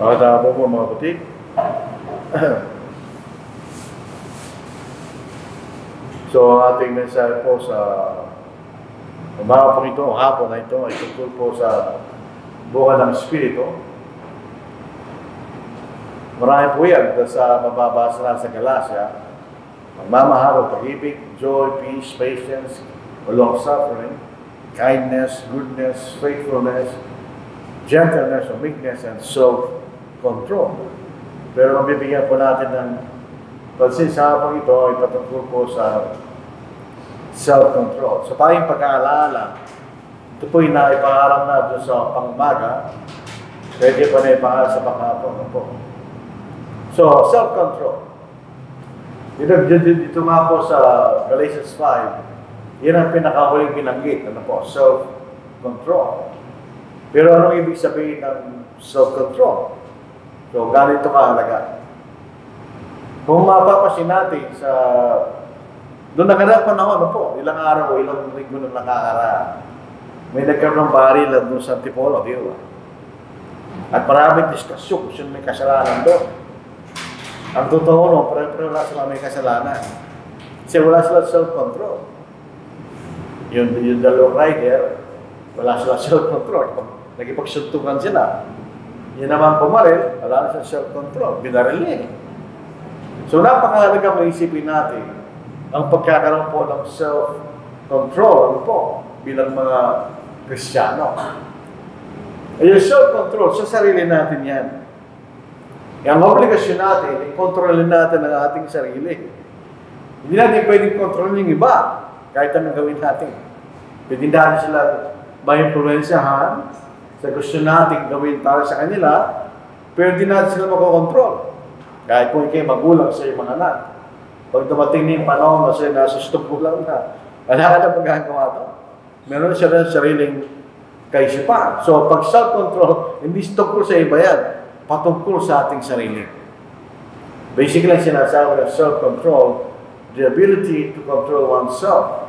Makatama po mga putik. So, ating mensahe po sa umaga po ito, hapon na ito, ay tungkol po sa buka ng Espiritu. Marami po yan sa mababasa na sa Galatia. Magmamahal, pag-ibig, joy, peace, patience, long-suffering, kindness, goodness, faithfulness, gentleness, meekness, and self-control. Pero mabibigyan po natin ng pansin sa hapon ito ay patungkol po sa self-control. So tayong pag-aalala, ito po yung naipangarap na doon sa pang-umaga, pwede pa na ipangarap sa pang-hapon po. So, self-control. Dito nga po sa Galatians 5, yan ang pinakahuling binanggit, ano po, self-control. Pero anong ibig sabihin ng self-control? So, ganito kahalaga. Kung mapapasin natin sa doon nakaraan panahon po, ilang araw o ilang linggo na nakakaraan, may nagkaroon ng baril doon sa Antipolo, di ba? At maraming diskusyon kung sino may kasalanan doon. Ang totoo no, pero wala sila may kasalanan. Kasi wala sila self-control. Yung dalawang rider, wala sila self-control. Nagipagsuntukan sila. Yun naman pumaril, wala na sila self-control. Binaril niya. So napakahalaga maisipin natin ang pagkakaroon po ng self-control, ano po, bilang mga Kristiyano. Yung self-control, sa sarili natin yan. Ang obligasyon natin, i-controlin natin ang ating sarili. Hindi natin pwedeng kontrolin yung iba, kahit anong gawin natin. Pwede natin sila ma-influensyahan sa gusto natin gawin para sa kanila, pero hindi natin sila makokontrol. Kahit kung ikay magulang sa iyong mga anak. Pag dumating na yung panahon na siya nasustog lang na, wala ka na magagawa ito. Meron siya rin sariling kaisipan. So, pag self-control, hindi tungkol sa iba yan, patungkol sa ating sarili. Basically, sinasabi ng self-control, the ability to control oneself.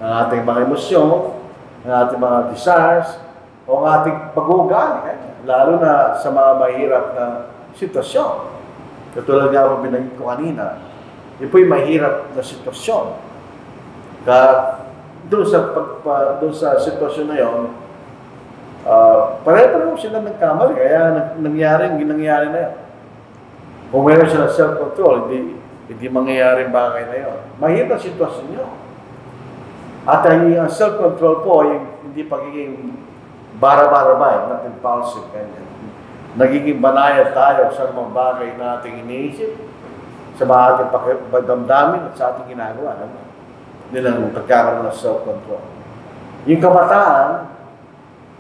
Ang ating mga emosyon, ang ating mga desires, o ang ating pag-uugali, lalo na sa mga mahirap na sitwasyon. Katulad nga po binanggit ko kanina, yun po yung mahirap na sitwasyon. Doon sa sitwasyon na yun, pare-pareho sila nagkamali, kaya nangyari na yun. Kung meron sila self-control, hindi mangyayari bagay na yun. Mahirap ang sitwasyon nyo. At ang self-control po, yung hindi pagiging bara-bara, not impulsive. Nagiging banayad tayo sa mga bagay na ating iniisip, sa mga ating pagdamdamin at sa ating ginagawa. Yun ang pagkakaroon ng self-control. Yung kabataan,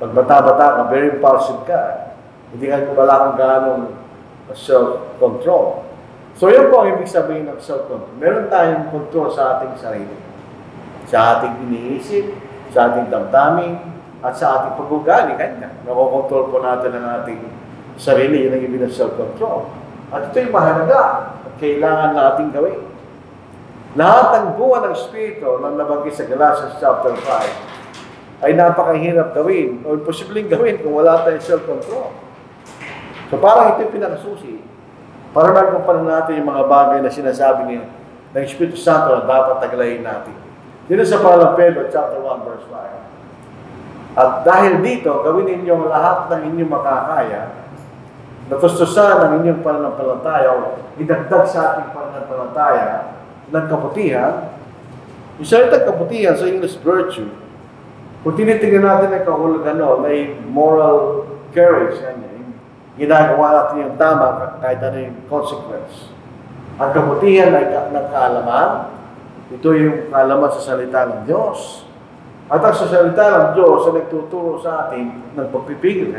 pag bata-bata ka, very impulsive ka, hindi ka wala kang ganong self-control. So yun po ang ibig sabihin ng self-control. Meron tayong control sa ating sarili. Sa ating iniisip, sa ating damdamin, at sa ating pag-ugali. Kanya, nakokontrol po natin ang ating sarili. Yun ang ibig ng self-control. At ito'y mahalaga at kailangan natin gawin. Lahat ng buwan ng Espiritu na nabanggit sa Galatians chapter 5 ay napakahirap gawin o imposibleng gawin kung wala tayong self-control. So parang ito yung pinakasusi. Para magkumpara natin yung mga bagay na sinasabi ng Espiritu Santo na dapat taglayin natin. Dito sa Palang Pedro, chapter 1, verse 5. At dahil dito, gawin ninyo lahat ng inyong makakaya, natustusan ang inyong pananampalataya o idagdag sa ating pananampalataya ng kabutihan. Yung salitang kabutihan sa English virtue, kung tinitingnan natin ang kahulugan may moral courage, ginagawa natin yung tama kahit ano yung consequence. Ang kabutihan ay ng kaalaman. Ito yung kaalaman sa salita ng Diyos. At ang sa salita ng Diyos ay nagtuturo sa atin ng pagpipigil.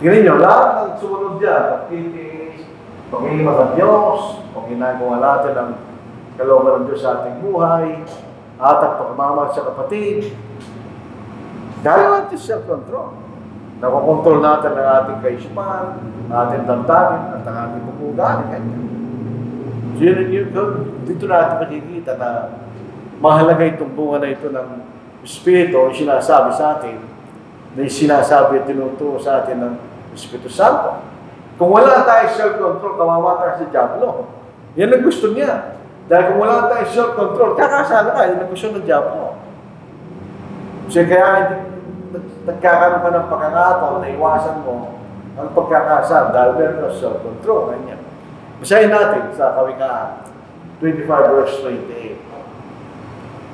Tingnan nyo, lahat ng sumunod dyan, pagtitiis, pag-iimat ng Diyos, kung ginagawa natin ang kalooban ng Diyos sa ating buhay, at ang pagmamahal sa kapatid, dahil natin self-control. Nakokontrol natin ang ating kaisipan, ang ating damdamin, at ang ating pag-uugali. So dito natin makikita na mahalaga itong bunga na ito ng Espiritu, yung sinasabi sa atin, na yung sinasabi at tinuturo sa atin ng Espiritu Santo. Kung wala tayo self-control, kawawa tayo sa Diablo. Yan ang gusto niya. Dahil kung wala tayo self-control, kakasala ka, yan ang gusto ng Diablo. So kaya nagkakaroon ka ng pagkakataon na iwasan mo ang pagkakasala dahil meron ka self-control. Ganyan. Basahin natin sa Kawikaan 25 verse 28.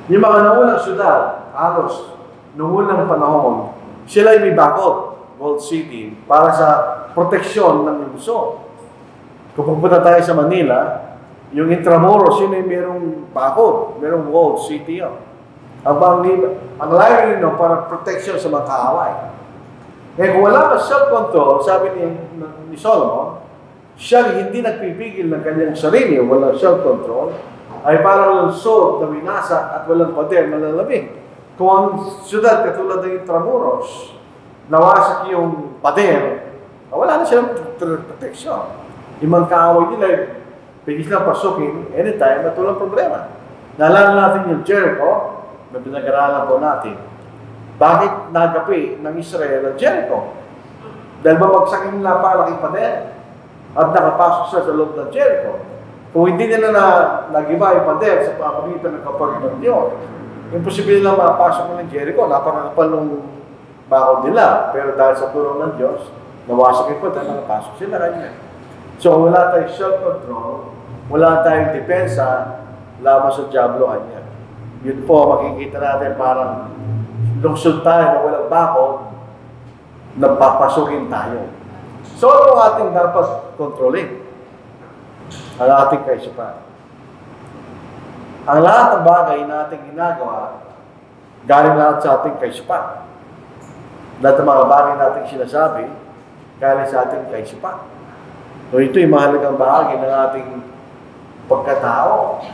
Yung mga naunang syudad, halos noong unang panahon, sila ay may bakod, walled city, para sa proteksyon ng lungsod. Kung pupunta tayo sa Manila, yung Intramuros, yun ay merong bakod, merong walled city yun. Ang layunin nyo para protection sa mga kaaway. Kaya kung wala ka self-control, sabi ni Solomon, siya hindi nagpipigil ng kanyang sarili, walang self-control, ay parang lungsod na winasak at walang pader na lalamig. Kung ang syudad katulad ng Intramuros, nawasak yung pader, wala na silang protection. Yung mga kaaway nila, pwede silang pasukin anytime at walang problema. Naalala natin yung Jericho, na pinag-aralan po natin. Bakit nagapi ng Israel ang Jericho? Dahil babagsak yung napalaking pader at nakapasok siya sa loob ng Jericho. Kung hindi nila nagiba yung pader sa pamamagitan ng kapatid ng Diyos, imposible na mapasok mo ng Jericho, napakakapal ng bakod nila. Pero dahil sa tulong ng Diyos, nawasak yung pader, nakapasok sila kanya. So wala tayong self-control, wala tayong depensa laban sa Diablo kanya. Yun po, makikita natin parang lungsod tayo na walang bakod, napapasukin tayo. So ano ang ating dapat kontrolin? Ang ating kaisipan. Ang lahat ng bagay na ating ginagawa, galing lahat sa ating kaisipan. Lahat ng mga bagay na ating sinasabi, galing sa ating kaisipan. So ito'y mahalagang bahagi ng ating pagkatao.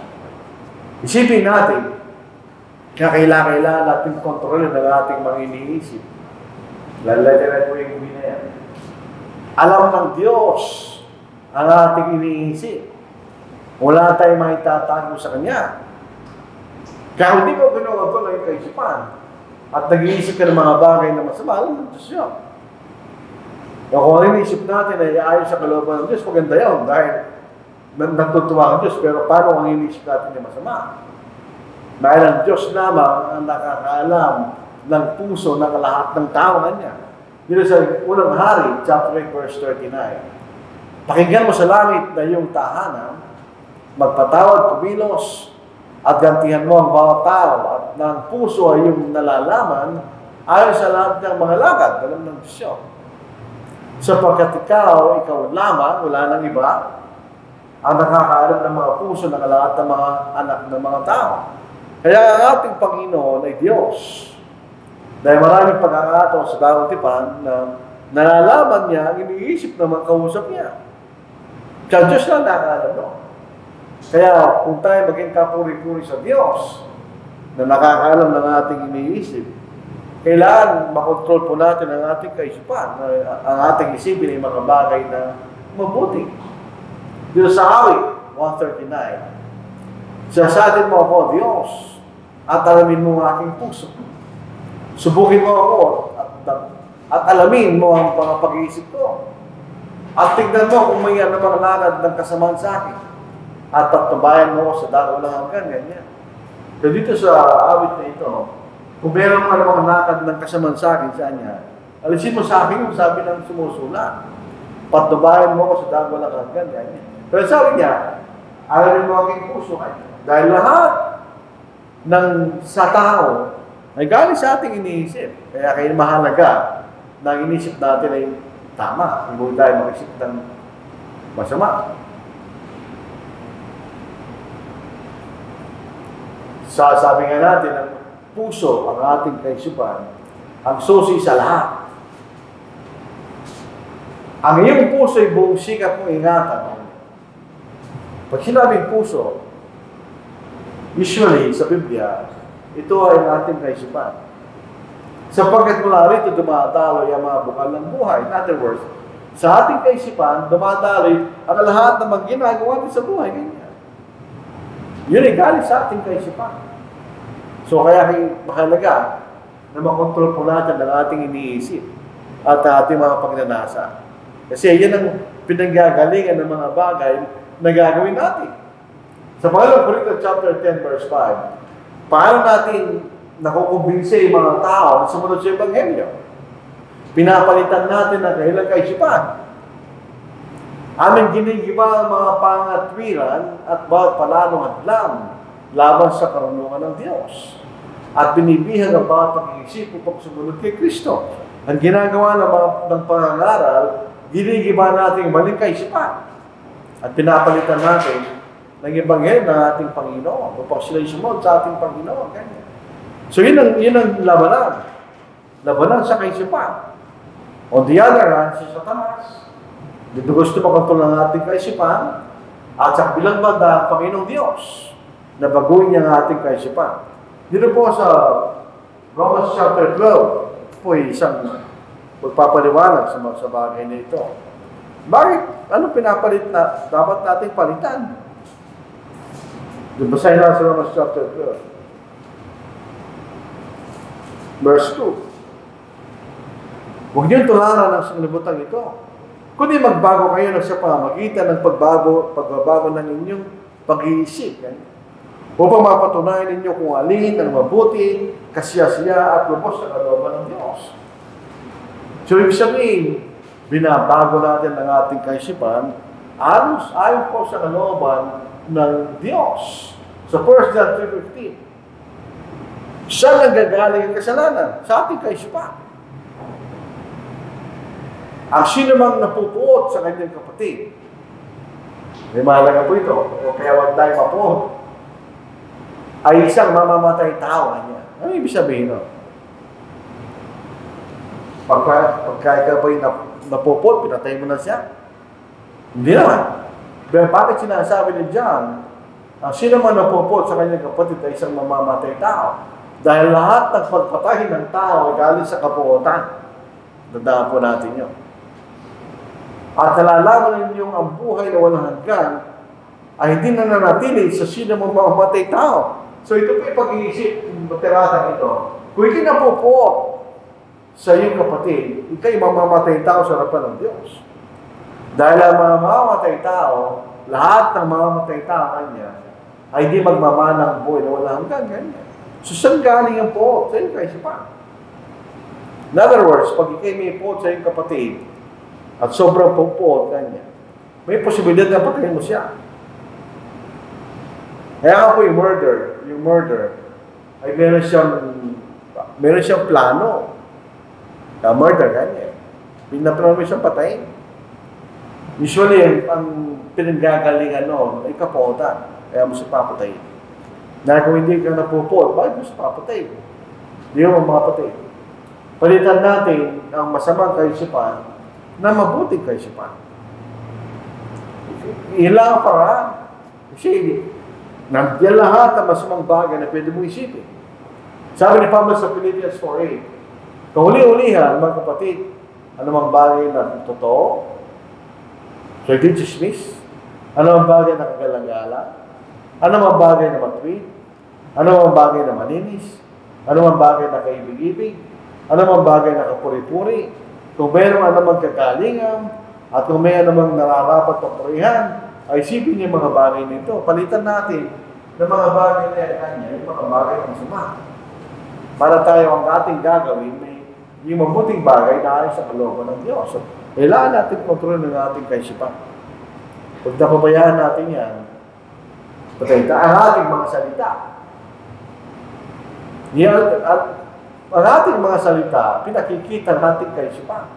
Isipin natin, kailangan natin kontrolin ng ating mga iniisip. Lalagyan ko yung na yan. Alam ng Diyos ang ating iniisip. Wala tayong maitatago sa Kanya. Kaya hindi ko ginawa ito lang yung kaisipan at nag-iisip ka ng mga bagay na masama, alam ng Diyos yun. Kung ang iniisip natin ay ayon sa kalooban ng Diyos, maganda yun dahil natutuwa ang Diyos, pero paano ang iniisip natin ay masama? Dahil ang Diyos lamang ang nakakaalam ng puso ng lahat ng tao na niya. Dito sa unang hari, chapter 8, verse 39. Pakinggan mo sa langit na iyong tahanan, magpatawad, kumilos, at gantihan mo ang bawat tao, at ng puso ay iyong nalalaman ayon sa lahat ng mga lakad, alam ng Diyos. Sapagkat ikaw lamang, wala nang iba, ang nakakaalam ng mga puso ng lahat ng mga anak ng mga tao. Kaya ang ating Panginoon ay Diyos. Dahil maraming pagkakataon sa bagong tipan na nalalaman niya ang iniisip ng mga kausap niya. Sa Diyos lang nakakaalam no? Kaya kung tayo maging kapuri-puri sa Diyos na nakakaalam ng ating iniisip, kailangan makontrol po natin ang ating kaisipan, ang ating isipin ay mga bagay na mabuti. Dito sa awit 139, sasatin mo ako, Diyos, at alamin mo ang aking puso. Subukin mo ako at alamin mo ang mga pag-iisip ko. At tignan mo kung may anumang lakad ng kasamaan sa akin. At patnubayan mo ako sa dagulang hanggan, ganyan. So dito sa awit na ito, kung meron ka namang lakad ng kasamaan sa akin, saan niya? Alisin mo sa akin yung sabi ng sumusulat. Patnubayan mo ako sa dagulang hanggan, ganyan. Pero sabi niya, alamin mo aking puso kayo. Dahil lahat ng sa tao ay galing sa ating iniisip. Kaya kayo mahalaga na ang iniisip natin ay tama. Hindi tayo mag-isip ng masama. Sabi nga natin, ang puso, ang ating kaisipan, ang susi sa lahat. Ang iyong puso ay buong sikap mong ingatan. Pag sinabing puso, usually sa Biblia, ito ay ang ating kaisipan. Sapagkat mula rito dumadaloy ang mga bukal ng buhay. In other words, sa ating kaisipan, dumadaloy ang lahat ng mga ginagawa natin sa buhay. Ganyan. Yun ay galing sa ating kaisipan. So kaya mahalaga na makontrol po natin ang ating iniisip. at ating mga pagnanasa. Kasi yan ang pinanggagalingan ng mga bagay na gagawin natin. Sa pangalawang Corinto chapter 10 verse 5, paano natin nakukumbinse yung mga tao na sumunod sa Ebanghelyo? Pinapalitan natin ang kanilang kaisipan. Aming ginigiba ang mga pangatwiran at bawat palalong hadlang laban sa karunungan ng Diyos. At binibihag ang bawat pag-iisip upang sumunod kay Kristo. Ang ginagawa ng pangangaral, ginigiba natin yung maling kaisipan. At pinapalitan natin ng Ebanghelyo ng ating Panginoon upang sila'y sumunod sa ating Panginoon. Ganyan. So yun ang labanan. Labanan sa kaisipan. On the other hand, si Satanas, dito gusto makontrol ng ating kaisipan at sa bilang banda, Panginoong Diyos, na baguhin niya ang ating kaisipan. Dito po sa Romans chapter 12, po isang magpapaliwanag sa bagay na ito. Bakit? Ano pinapalit na dapat nating palitan? Basahin na sa Romans chapter 12. Verse 2. Huwag niyong tularan ang sanglibutan ito, kundi magbago kayo sa pamamagitan ng pagbabago ng inyong pag-iisip. Upang mapatunayan ninyo kung alin ang mabuti, kasiyasiya at lubos sa kalooban ng Diyos. So, ibig sabihin, binabago natin ang ating kaisipan ayon po sa kalooban ng Diyos. Sa 1 John 3:15, saan nanggagaling ang kasalanan? Sa ating kaisipan. Ang sino mang napupuot sa kanyang kapatid, may mahalaga po ito, o kaya wag tayo mapuot, ay isang mamamatay tao niya. Ano ibig sabihin no? Pagka ikaw ba'y napupot, pinatay mo na siya? Hindi naman. Pero bakit sinasabi ni John, ang sino man napupot sa kanyang kapatid ay isang mamamatay tao? Dahil lahat ng pagpatay ng tao ay galing sa kapuotan. Dadaan po natin yun. At nalalaman ninyong ang buhay na walang hanggan ay hindi na nanatili sa sino mang mamamatay tao. So ito po yung pag-iisip ng tiratang ito. Kung ikay napupot sa iyong kapatid, ikay mamamatay tao sa harapan ng Diyos. Dahil ang mga mamamatay tao, lahat ng mamamatay tao kanya, ay di magmamanang buhay na walang hanggan ganyan. So saan galing ang po? Sa iyong kaisipan. In other words, pag ikay may po sa iyong kapatid, at sobrang pupot ganyan, may posibilidad na patayin mo siya. Kaya nga po yung murder ay meron siyang plano. Na murder, ganyan. Pinaplano mo siyang patayin. Usually, ang pinanggagalingan noon ay kapotan. Kaya mo siya papatayin. Dahil kung hindi ka napupot, bakit mo siya papatayin? Hindi mo mapatayin. Palitan natin ang masamang kaisipan na mabuting kaisipan. Ilang paraan. Kasi nandiyan lahat ang masamang bagay na pwede mong isipin. Sabi ni Pablo sa Philippians 4:8, kahuli-ulihan, mga kapatid, anumang bagay na totoo, so chismis, anumang bagay na kagalang-gala, anumang bagay na matwid, anumang bagay na maninis, anumang bagay na kaibig-ibig, anumang bagay na kapuri-puri, kung mayroong anumang kagalingan, at kung may anumang nararapat na purihan, ay isipin niyo mga bagay nito. Palitan natin ng mga bagay na kanya, yung mga bagay ng masama. Para tayo ang ating gagawin, may yung mabuting bagay na ayon sa kalooban ng Diyos. So, kailangan natin kontrol ng ating kaisipan. Pag napabayaan natin yan, patay tayo ang ating mga salita. Ang ating mga salita, pinakikita natin kaisipan.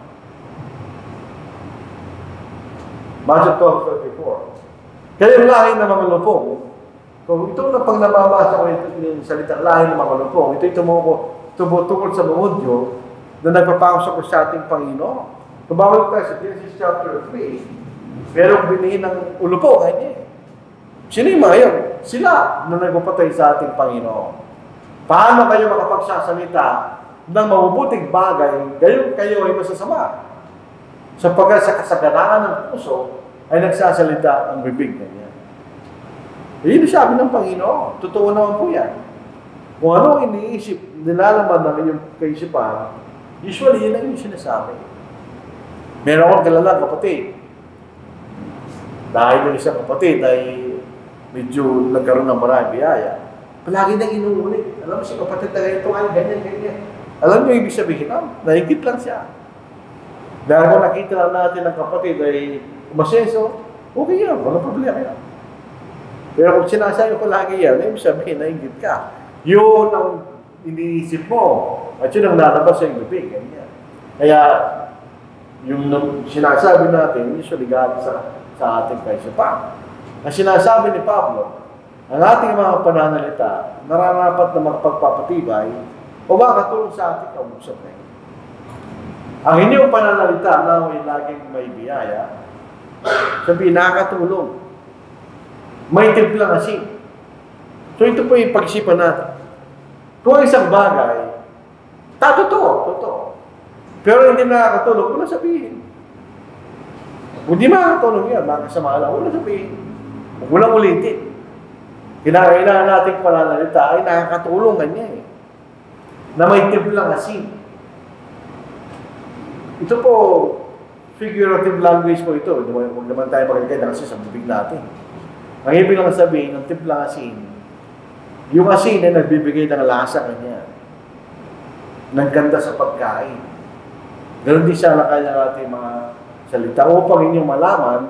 Matthew 12:34. Kaya yung lahi ng mga lupong, kung ito na pag nababasa ko yung salita, lahi ng mga lupong, ito tumutungkol sa mga Hudyo na nagpapakos ako sa ating Panginoon. Kung bawal tayo sa Genesis chapter 3, merong binihin ng ulupong, ay sino yung mga yun? Sila na nagpapatay sa ating Panginoon. Paano kayo makapagsasalita ng mabubuting bagay, gayon kayo ay masasama? Sapagkat sa kasaganaan ng puso, ay nagsasalita ang bibig na niya. Yun ang sabi ng Panginoon. Totoo naman po yan. Kung ano iniisip, nilalaman ng inyong kaisipan, usually yun ang yung sinasabi. Meron akong kilala kapatid. Dahil yung isang kapatid ay medyo nagkaroon ng maraming biyaya, palagi nang inuulit. Alam mo si kapatid na ganito, ganyan, ganyan. Alam mo yung ibig sabihin, naigit lang siya. Dahil kung nakita lang natin ng kapatid ay umasenso, okay yan, walang problema yan. Pero kung sinasabi ko lagi yan, ibig sabihin, naigit ka. Yun ang iniisip mo, at yun ang lalabas sa iyong bibig, ganyan. Kaya, yung sinasabi natin, usually galing sa ating kaisa pa. Ang sinasabi ni Pablo, ang ating mga pananalita, nararapat na magpagpapatibay o makatulong sa ating kausap ngayon. Ang inyong pananalita na ay laging may biyaya, sabihin, nakakatulong. May timplang asin. So ito po yung pag-isipan natin. Kung isang bagay, totoo. Pero hindi nakakatulong, wala sabihin. Kung di makakatulong yan, makasama lang, wala sabihin. Walang ulitin. Kinakailangan nating pananalita ay nakakatulong kanya na may timplang asin. Ito po, figurative language po ito. Huwag naman tayo magkakita kasi sa bibig natin. Ang ibig lang sabihin, ng timplang asin, yung asin ay nagbibigay ng lasa kanya. Ng ganda sa pagkain. Ganon din siya lang kanya natin mga salita upang inyong malaman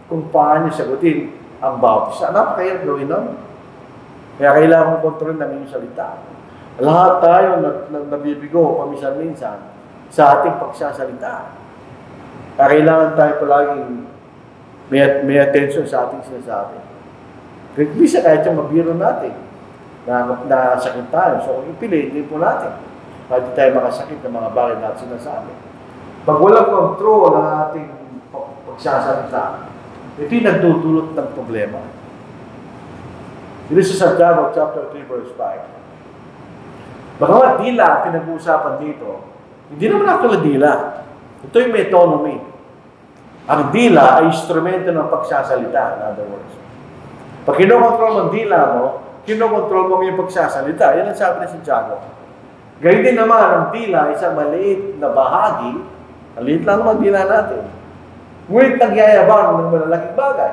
kung paano sagutin ang baptisa. Napakahirap gawin nun. Kaya kailangan kong kontrol ng inyong salita. Lahat tayo nabibigo paminsan-minsan sa ating pagsasalita. Kaya kailangan tayo palaging may attention sa ating sinasabi. Bisa kahit yung mabiro natin na sakit tayo. So, ipiliin po natin. Pwede tayo makasakit ng mga bagay natin sinasabi. Pag walang control ang ating pagsasalita, ito yung nagdudulot ng problema. Dito sa Santiago, chapter 3, verse 5. Bagamat dila, pinag-uusapan dito, hindi naman actually dila. Ito yung metonymy. Ang dila ay instrumento ng pagsasalita, in other words. Pag kinokontrol mo ang dila mo, kinokontrol mo yung pagsasalita. Yan ang sabi ni Santiago. Gayun din naman, ang dila ay isang maliit na bahagi. Maliit lang naman dila natin. Ngunit nagyayabang ng malalaking bagay.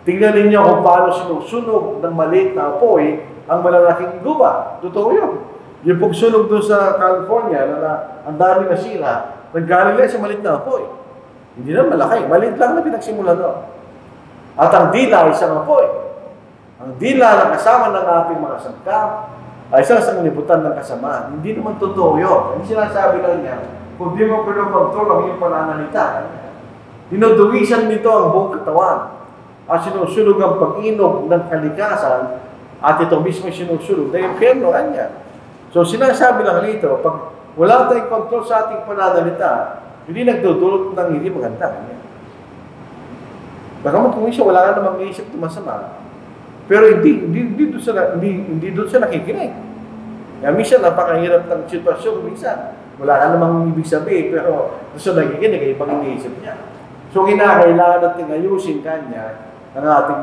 Tingnan ninyo kung paano sinusunog ng maliit na apoy ang malalaking guba. Totoo yun. Yung pagsunog doon sa California na ang dami na sila, nanggaling lang sa maliit na apoy. Hindi na malaki. Maliit lang na pinagsimula doon. At ang dila ay isang apoy. Ang dila na kasama ng ating mga sangkap ay isang sanglibutan ng kasamaan. Hindi naman totoo yun. Ang sinasabi lang niya, kung di mo pinokontrol ang iyong pananalita, dinuduwisan nito ang buong katawan at sinusulog ang pag-inog ng kalikasan at ito mismo sinusulog na impyerno kanya. So sinasabi lang dito, pag wala tayong control sa ating pananalita, hindi nagdudulot ng hindi maganda kanya. Bagamat kung isa, wala ka namang isip na masama, pero hindi doon siya nakikinig. Kaya minsan, napakahirap ng sitwasyon, minsan, wala ka namang ibig sabihin, pero doon siya nakikinig, ay ibang iniisip niya. So, kinakailangan natin ayusin kanya ang ating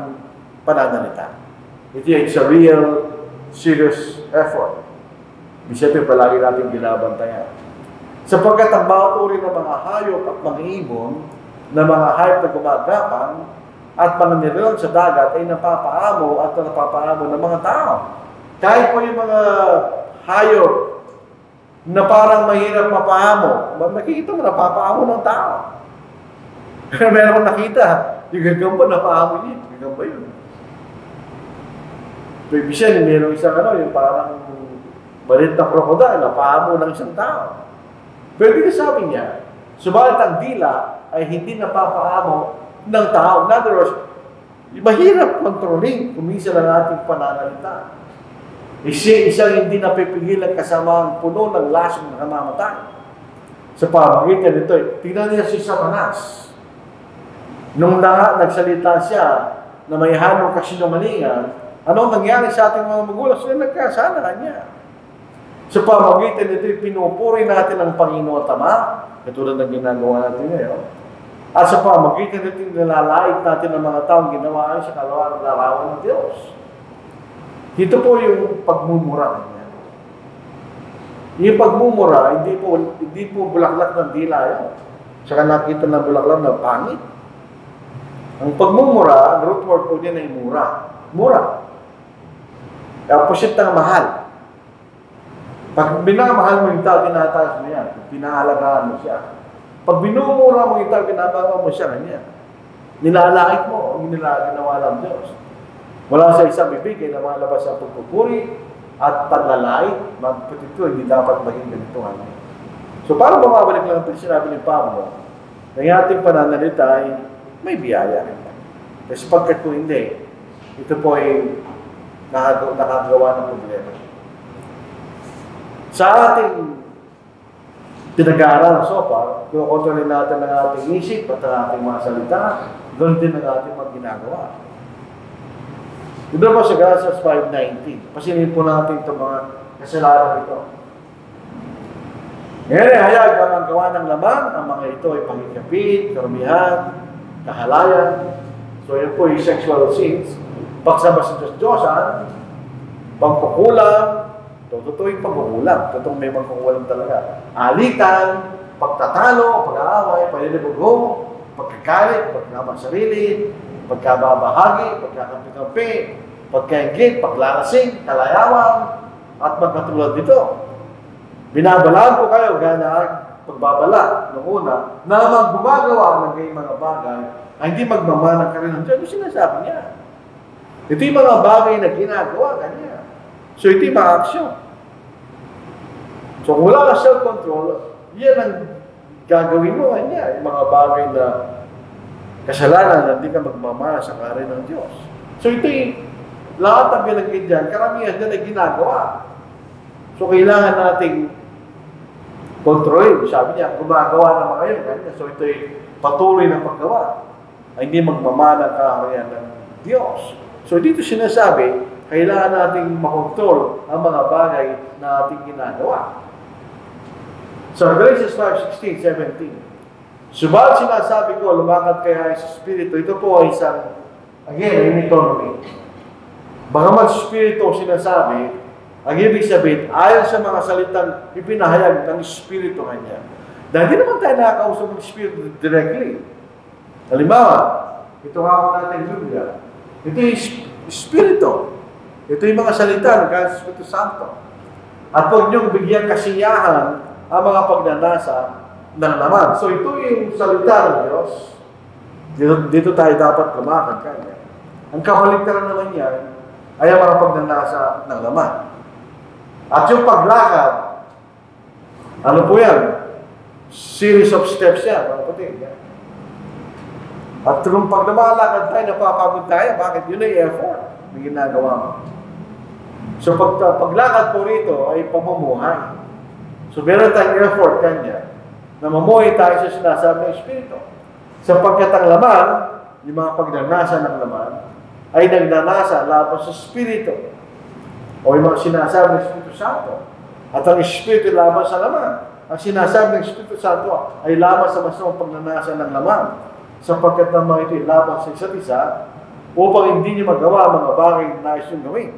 pananalita. It's a real, serious effort. Bisipin, palagi natin binabantayan. Sapagkat ang bawat uri ng mga hayop at mga ibon, na mga hayop na gumagapang, at mga nilalang sa dagat ay napapaamo at napapaamo ng mga tao. Kahit po yung mga hayop na parang mahirap mapaamo, makikita mo napapaamo ng tao. Meron akong nakita, yung gagamba napaamo niya, gagamba yun. So, ibig siya, meron isang yung parang balit na krokodil, napaamo ng isang tao. Pero sabi niya, subalit ang dila ay hindi napapaamo ng tao. In other words, mahirap kontrolin kung minsan ang ating pananalita. Isang hindi napipigilan kasama ang puno ng lasong nakamamatay. Sa pamagitan nito, tingnan niya si Satanas. Nung nagsalita siya na may halong kasinungalingan, anong nangyari sa ating mga magulang? Sila nagkasala niya. Sa pamagitan nito, pinupuri natin ang Panginoon Ama, katulad ng ginagawa natin ngayon. At sa pamagitan nito, nilalait natin ang mga taong ginawa sa kalawang larawan ng Diyos. Ito po yung pagmumura niya. Yung pagmumura, hindi po bulaklak ng dila yun. Saka nakita ng bulaklak na pangit. Ang pagmumura, ang root word po niya ay mura. Mura. Opposite ng mahal. Pag binamahal mo yung tao, tinataas mo yan. Pinahalagaan mo siya. Pag binumura mo yung tao, pinababa mo siya, ganyan. Nilalait mo, ang ginawa ng Diyos. Wala sa isang bibig, ay namalabas ang pagpupuri at paglalait. Magpatito, hindi dapat maging ganito. So, parang bumabalik lang ito sinabi ni Pablo, na yung ating pananalita ay may biyaya rin. Kasi pagkat kung hindi, ito po ay nakagawa ng problema. Sa ating pinag-aaral so far, kukontrolin natin ang ating isip at ang ating mga salita, doon din ang ating mga ginagawa. Ito po sa Galatians 5:19. Pasinin po natin itong mga kasalanan ito. Ngayon ay hayag ang gawa ng laman, ang mga ito ay pangikapit, karumihan, kahalayan. So yun po yung sexual sins, pagsama sa Diyos-Diyosan, pagkukulang, totoo yung pagkukulang, totoong may pagkukulang talaga. Alitan, pagtatalo, pag-aaway, paninibugo, pagkagalit, pagkakamang sarili, pagkababahagi, pagkakampi-kampi, pagkaingit, paglalasing, kalayawan, at magkatulad dito. Binabalaan ko kayo gana pagbabala noong una na gumagawa ng gayong mga bagay ay hindi magmamanang ka rin ng Diyos. Ano sinasabi niya? Ito yung mga bagay na ginagawa kanya. So ito yung mga aksyon. So kung wala ka self-control, yan ang gagawin mo kanya. Yung mga bagay na kasalanan na hindi ka magmamana sa karin ng Diyos. So ito yung lahat ng binagay dyan, karamihan dyan ay ginagawa. So kailangan nating kontrolin. Sabi niya, gumagawa naman kayo. Kanya. So ito'y patuloy na paggawa. Ay hindi magmamana kaharian ng Diyos. So dito sinasabi, kailangan nating makontrol ang mga bagay na ating ginagawa. So Galatians 5:16, 17. Subalit sinasabi ko, lumakad kayo sa Espiritu. Ito po ay isang, again, in economy. Bagamat Espiritu sinasabi, ang ibig sabihin, ayon sa mga salitang ipinahayag ng Espiritu kanya. Dahil di naman tayo nakakausap ng Espiritu directly. Halimbawa, ito nga ako natin Biblia. Ito yung Espiritu. Ito yung mga salita ng Espiritu Santo. At huwag niyong bigyan kasiyahan ang mga pagnanasa ng laman. So ito yung salita ng Diyos. Dito tayo dapat lumakad kanya. Ang kabaligtaran naman yan ay ang mga pagnanasa ng laman. At yung paglakad, ano po yan? Series of steps yan, mga kapatid. At kung pag lumalakad tayo, napapagod tayo, bakit? Yun ay effort na ginagawa mo. So paglakad po rito ay pamumuhay. So meron tayong effort kanya na mamuhay tayo sa sinasabi ng Espiritu. Sapagkat ang laman, yung mga pagnanasa ng laman, ay nagnanasa laban sa Espiritu. O yung mga sinasabi ng Espiritu Santo. At ang Espiritu laban sa laman. Ang sinasabi ng Espiritu Santo ay laban sa masamang pagnanasa ng laman. Sapagkat ang mga ito ay laban sa isa't isa upang hindi niyo magawa mga bagay na nais yung gawin.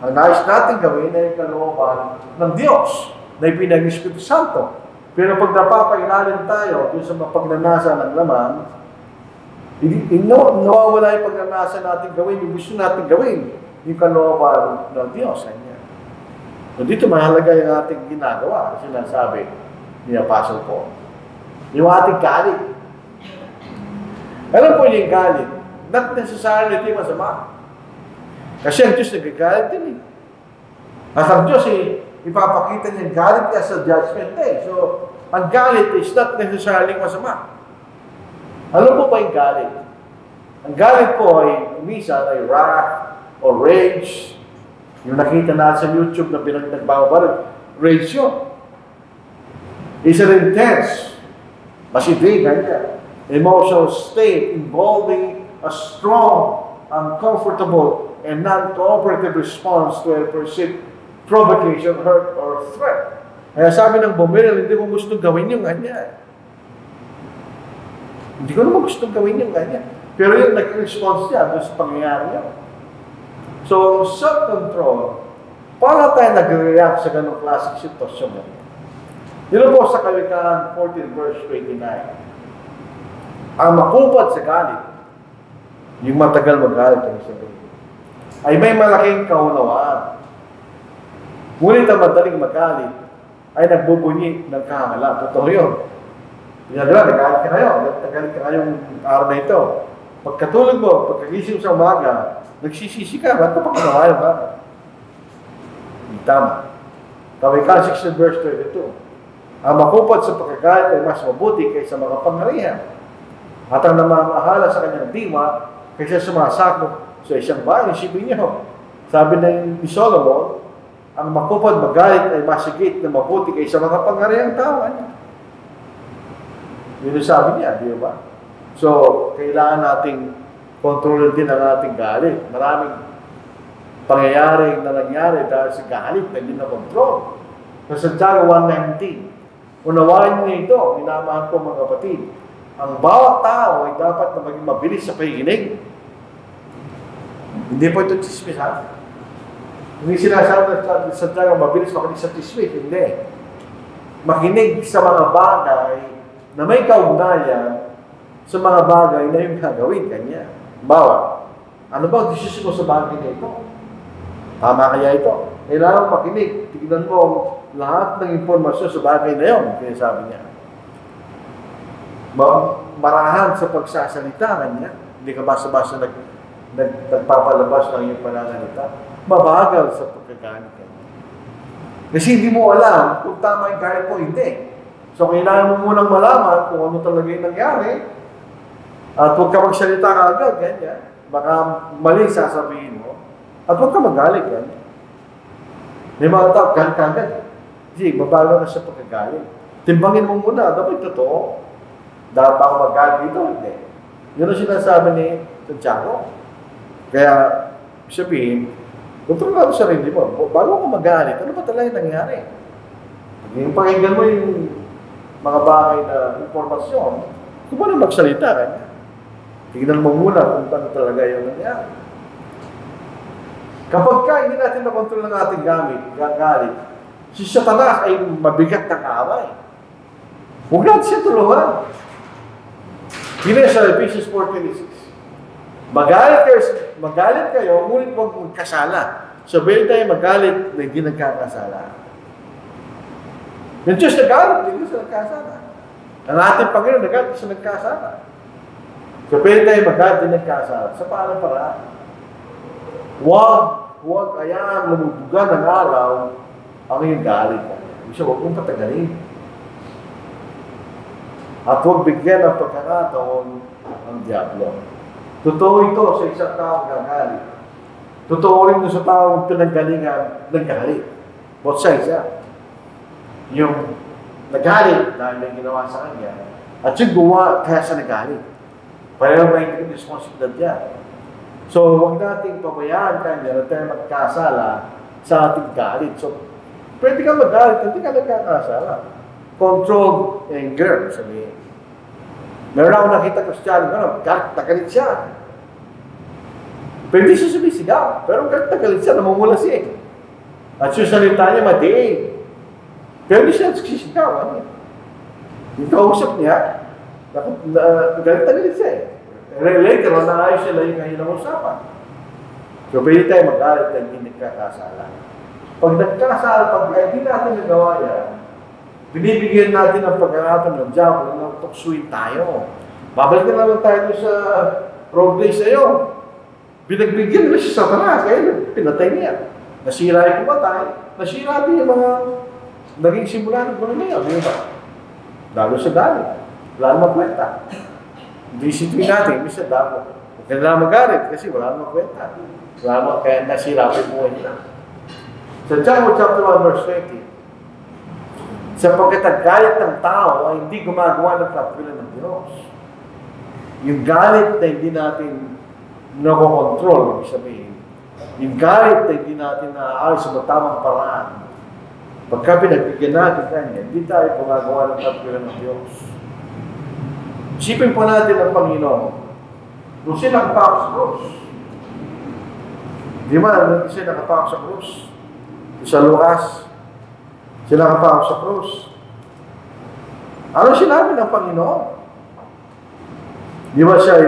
Ang nais natin gawin ay kalooban ng Diyos na ipinag ng Espiritu Santo. Pero pag napapailalim tayo dun sa mga pagnanasa ng laman, nawawala yung pagnanasa natin gawin, yung gusto natin gawin. Yung kalooban ng Diyos. So dito mahalaga yung ating ginagawa. Kasi sinasabi ni Apostle Paul. Yung ating galit. Alam po yung galit, not necessarily ito yung masama. Kasi ang Diyos nagagalit din eh. At ang Diyos ipapakita niya galit niya sa judgment day. So, ang galit is not necessarily masama. Alam po ba yung galit? Ang galit po ay minsan ay wrath, o rage, yung nakita natin sa YouTube na pinagbabarit, rage yun. It's an intense, masibig, emotional state involving a strong, uncomfortable, and non-cooperative response to a perceived provocation, hurt, or threat. Kaya sabi ng bumili, hindi ko gusto gawin yung ganyan. Hindi ko naman gusto gawin yung ganyan. Pero yung nag-response niya doon sa pangyayari niya. So, self-control, paano tayo nag-react sa ganong klaseng sitwasyon? Yun po sa Kawikaan 14 verse 29. Ang makupad sa galit, yung matagal magalit ang sabihin, ay may malaking kaunawaan. Ngunit ang madaling magalit ay nagbubunyi ng kahangalan. Totoo yun. Pinagala, nagalit ka ngayon. Nagalit ka ngayong araw na ito. Pagkatulog mo, pagkagising sa umaga, nagsisisi ka. Ba't ka pa kanawa yung araw? Hindi tama. Kawikaan 16 verse 22. Ang makupad sa pagkagalit ay mas mabuti kaysa mga pangyarihan. At ang namamahala sa kanyang diwa kaysa sumasakop sa isang bahay. Isipin niyo, sabi ni Solomon, ang makupad magalit ay masigit na mabuti kaysa mga pangyarihang tao. Yun ang sabi niya, di ba? So, kailangan nating kontrolin din ang ating galit. Maraming pangyayari na nangyari dahil sa galit na hindi na kontrol. Sa Santiago 1:19, unawain niyo ito, minamahal ko mga kapatid. Ang bawat tao ay dapat na maging mabilis sa pakikinig. Hindi po ito chismisan. Hindi sinasabi na Santiago mabilis makinig sa chismis. Hindi. Makinig sa mga bagay na may kaugnayan sa mga bagay na yung gagawin kanya. Bawa, ano ba ang desisyon mo sa bagay na ito? Tama kaya ito? Kailangan makinig. Tignan mo lahat ng impormasyon sa bagay na yun. Kaya sabi niya. Marahan sa pagsasalita kanya. Hindi ka basta-basta nagpapalabas ng iyong pananalita. Mabagal sa pagkagalit kanya. Kasi hindi mo alam kung tama yung galit mo, hindi. So, kailangan mo munang malaman kung ano talaga yung nangyari. At huwag ka magsalita ka agad, ganyan. Baka mali sasabihin mo. At huwag ka magalit, ganyan. May mga tao, galit ka agad. Kasi mabagal na sa pagkagalit. Timbangin mo muna, dapat totoo. Dapat ba ako magalit dito? Hindi. Yun ang sinasabi ni Santiago. Kaya, sabihin, kontrolado sa sarili mo. Bago ako magalit, ano ba talaga nangyari? Yung pakinggan mo yung mga bagay na informasyon, kung paano magsalita kanya. Tignan mo muna kung paano talaga yung nangyari. Kapag hindi natin na-control ng ating galit, si Satanas ay mabigat na kaaway. Huwag natin siya tulungan. Hindi sa Ephesians 4:26. Magalit kayo, ngunit huwag magkasala. Sabihin tayo magalit na hindi nagkakasala. Yung Diyos nagalit, hindi siya nagkasala. Ang ating Panginoon nagalit, siya nagkasala. Sabihin tayo magalit, hindi nagkasala. Sa paano para? Huwag ayaan lumubugan ng araw ang iyong galit. Isa, huwag mong patagalin. At huwag bigyan ng pagkakataon ang Diablo. Totoo ito sa isang taong gagalit. Totoo rin sa taong pinanggalingan ng galit. Both sides, yung nagalit dahil may ginawa sa kanya, at yung gumawa kaya sa nagalit. Pareho may responsibilidad yan. So, huwag nating pabayaan kanya na tayo magkasala sa ating galit. So, pwede ka magalit, hindi ka nagkakasala. Controlled anger, sabihin. Meron ako nakita Kristiyano, galit siya. Pwede siya sumisigaw, pero galit siya, namumula siya. At yung salita niya, madiin. Pero hindi siya nagsisigaw. Yung kausap niya, galit siya. Later, naayos sila yung kahilang usapan. So, pwede tayo magalit na hindi nagkakasala. Pag nagkasala, pag hindi natin nagawa yan, binibigyan natin ang pagkakataon ng Diablo na tuksuin tayo. Babalik na naman tayo sa road race na yun. Binagbigyan nila si Satanas, kaya pinatay niya. Nasira yung kumatay, nasira din yung mga naging simula ng gulo na yun. Di ba? Lalo sa galit. Wala namang kwenta. Disipin natin, misa damo. Huwag ka na magalit kasi wala namang kwenta. Wala namang kaya nasira yung buhay nila. Sa John chapter 1 verse 20, sapagkat ang galit ng tao ay hindi gumagawa ng katwiran ng Diyos. Yung galit na hindi natin nakokontrol, ibig sabihin. Yung galit na hindi natin naaayos sa matamang paraan. Pagka pinagbigyan natin kanya, hindi tayo gumagawa ng katwiran ng Diyos. Isipin po natin ang Panginoon. Kung siya nakapako sa krus. Di ba, nung siya nakapako sa krus? Sa Lucas, sila nakapako sa krus. Ano sinabi ng Panginoon? Di ba siya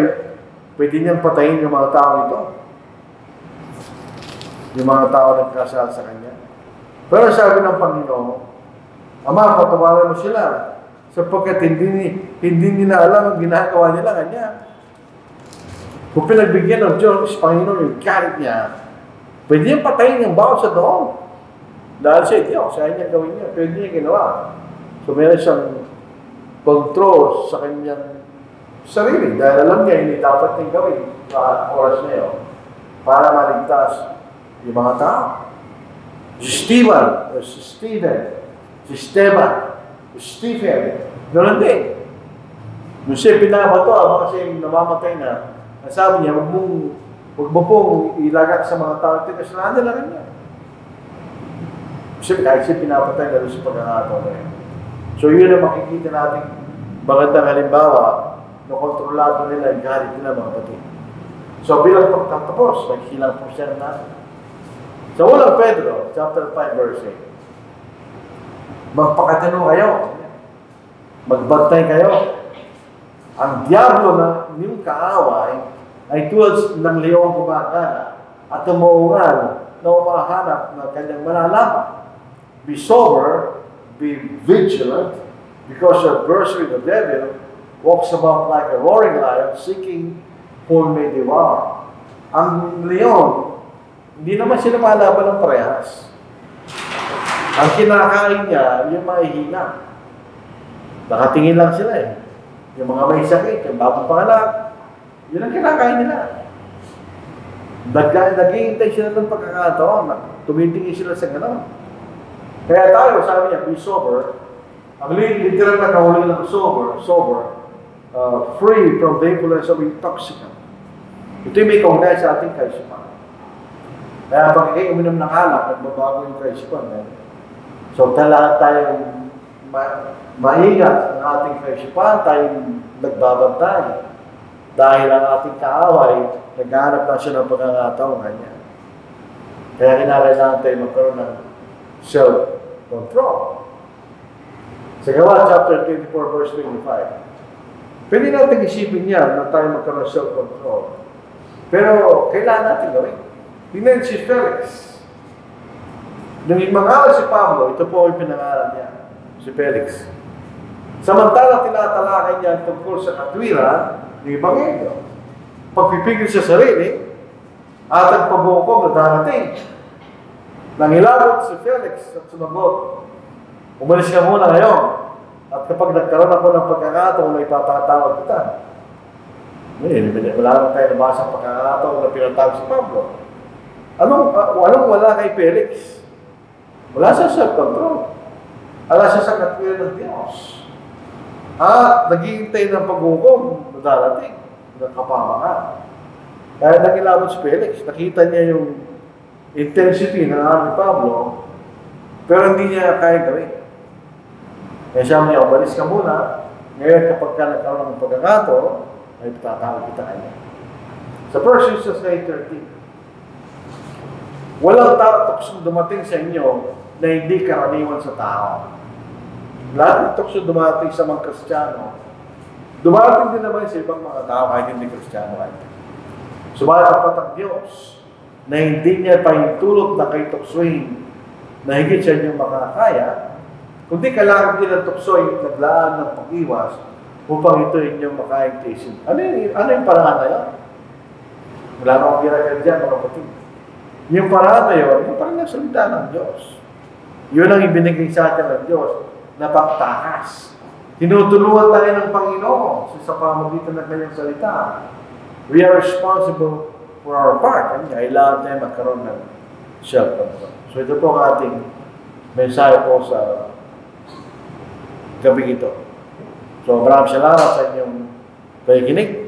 pwede niyang patayin yung mga tao ito? Yung mga tao nagkasal sa Kanya. Pero sabi ng Panginoon, Ama, patawarin mo sila sapagkat hindi nila alam ang ginagawa nila Kanya. Kung pinagbigyan ng Diyos, Panginoon, yung galit niya, pwede niyang patayin yung bawat sa doon. Dahil siya Diyos, siya niya gawin niya, pwede niya ginawa. So meron siyang control sa kanyang sarili dahil alam niya hindi dapat niyang gawin sa oras na yun para maligtas yung mga tao. Si Stephen, ganoon din. Nung siya pinabato, kasi namamatay na, sabi niya, huwag mo pong ilagak sa mga tao, kasalanan na rin niya. Kasi kahit siya pinapatay na rin sa pagkakataon na yun. So yun ang makikita natin magandang halimbawa na kontrolado nila ang galit nila mga kapatid. So bilang pagtatapos, nagsilang po siya natin. Sa unang Pedro, chapter 5, verse 8. Magpakatino kayo. Magbantay kayo. Ang diablo na inyong kaaway ay tulad ng leong kumakana at umuungal na umahanap ng kanyang malalaman. Be sober, be vigilant, because your adversary, the devil, walks about like a roaring lion, seeking whom may devour. Ang leon, hindi naman sila malaban ng parehas. Ang kinakain niya, yung mahihina. Nakatingin lang sila eh. Yung mga may sakit, yung bagong panganak, yun ang kinakain nila. Naghihintay sila ng pagkakataon, tumitingin sila sa gano'n. Kaya tayo, sabi niya, be sober. Ang literal na kahuli ng sober, free from the influence of intoxicant. Ito yung may kaunay sa ating kaisipan. Kaya pag ikay uminom ng alak, nagbabago yung kaisipan. So, talaga tayong maingat ang ating kaisipan, tayong nagbabantay. Dahil ang ating kaaway, naghahanap na siya ng pagkakataon kanya. Kaya kinakailangan tayo magkaroon ng self-control. Sa Gawa, chapter 24, verse 25. Pwede natin isipin niya na tayo magkaroon ng self-control. Pero kailangan natin gawin. Tingnan si Felix. Nung imangaral si Pablo, ito po ay pinangaral niya, si Felix. Samantala tinatalakay niya tungkol sa katwiran ng Ebanghelyo. Pagpipigil sa sarili at ang pagbukom na darating. Nangilabot si Felix at sumagot, umalis ka muna ngayon at kapag nagkaroon ako ng pagkakataon na ipatatawag kita. Wala naman tayo nabasa ang pagkakataon na pinatawag si Pablo. Anong wala kay Felix? Wala siya sa self-control. Wala siya sa katwiran ng Diyos. At naghihintay ng paghukom na darating, ng kapamakan. Kaya nangilabot si Felix, nakita niya yung intensity ng ni Pablo, pero hindi niya kaya gawin. Kaya siya niya, umalis ka muna, ngayon kapag ka nagkaroon ng pagkakataon, ay tatawag kita kanya. Sa 1 Corinthians 9:13, walang toksong dumating sa inyo na hindi karaniwan sa tao. Lahat ng toksong dumating sa mga Kristiyano, dumating din naman sa ibang mga tao kahit hindi Kristiyano kayo. Subalit ang Diyos na hindi niya pahintulot na kayo tuksoin na higit sa inyong makakaya, kundi kailangan din ang tuksoin naglaan ng pag-iwas upang ito inyong makaigtisin. Ano yung paraan na yun? Wala akong ginagad dyan, mga kapatid. Yung paraan na yun, yung parang nagsalita ng Diyos. Yun ang ibinigay sa atin ng Diyos na pagtakas. Tinutulungan tayo ng Panginoon sa pamagitan ng kanyang salita. We are responsible for our part. Kailangan tayo magkaroon ng self-control. So ito po ang ating mensahe po sa gabi ito. So maraming salamat sa inyong pakikinig.